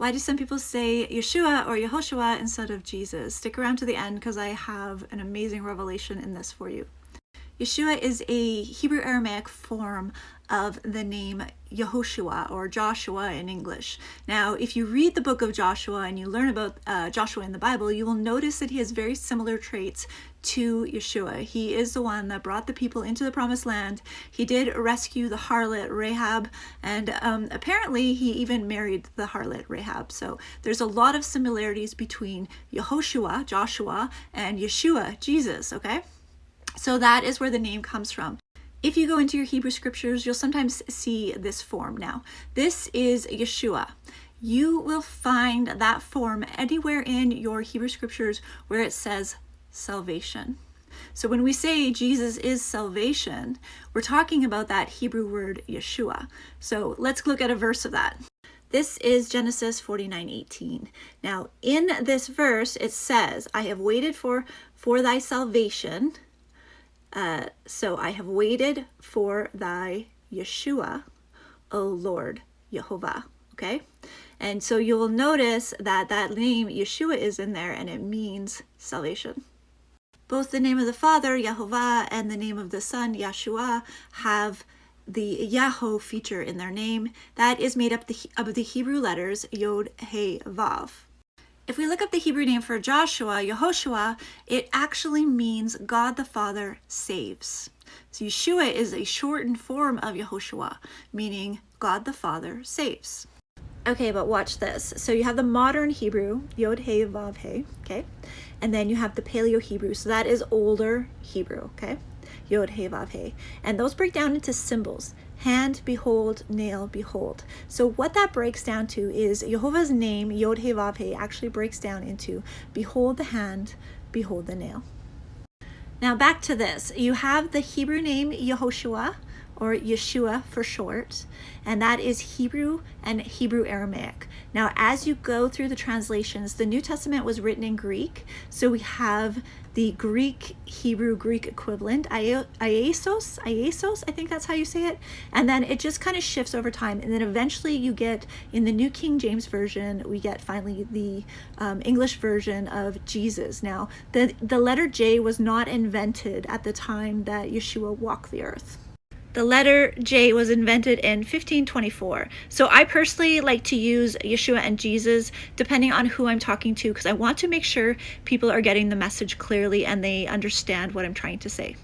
Why do some people say Yeshua or Yehoshua instead of Jesus? Stick around to the end because I have an amazing revelation in this for you. Yeshua is a Hebrew Aramaic form of the name Yehoshua or Joshua in English. Now, if you read the book of Joshua and you learn about Joshua in the Bible, you will notice that he has very similar traits to Yeshua. He is the one that brought the people into the promised land. He did rescue the harlot Rahab, and apparently he even married the harlot Rahab. So there's a lot of similarities between Yehoshua, Joshua, and Yeshua, Jesus, okay? So that is where the name comes from. If you go into your Hebrew scriptures, you'll sometimes see this form. Now, this is Yeshua. You will find that form anywhere in your Hebrew scriptures where it says salvation. So when we say Jesus is salvation, we're talking about that Hebrew word Yeshua. So let's look at a verse of that. This is Genesis 49:18. Now, in this verse, it says, I have waited for thy salvation. So I have waited for thy Yeshua, O Lord Yehovah, okay? And so you will notice that that name Yeshua is in there and it means salvation. Both the name of the Father, Yehovah, and the name of the Son, Yeshua, have the Yaho feature in their name. That is made up of the Hebrew letters Yod, He, Vav. If we look up the Hebrew name for Joshua, Yehoshua, it actually means God the Father saves. So Yeshua is a shortened form of Yehoshua, meaning God the Father saves. Okay, but watch this. So you have the modern Hebrew, Yod, He, Vav, He, okay? And then you have the Paleo Hebrew, so that is older Hebrew, okay? Yod, He, Vav, He. And those break down into symbols. Hand, behold, nail, behold. So what that breaks down to is Yehovah's name, Yod, He, Vav, He, actually breaks down into behold the hand, behold the nail. Now back to this. You have the Hebrew name Yehoshua, or Yeshua for short, and that is Hebrew and Hebrew Aramaic. Now, as you go through the translations, the New Testament was written in Greek, so we have the Greek, Hebrew, Greek equivalent, Iesos, I think that's how you say it, and then it just kind of shifts over time, and then eventually you get, in the New King James Version, we get finally the English version of Jesus. Now, the letter J was not invented at the time that Yeshua walked the earth. The letter J was invented in 1524. So I personally like to use Yeshua and Jesus depending on who I'm talking to because I want to make sure people are getting the message clearly and they understand what I'm trying to say.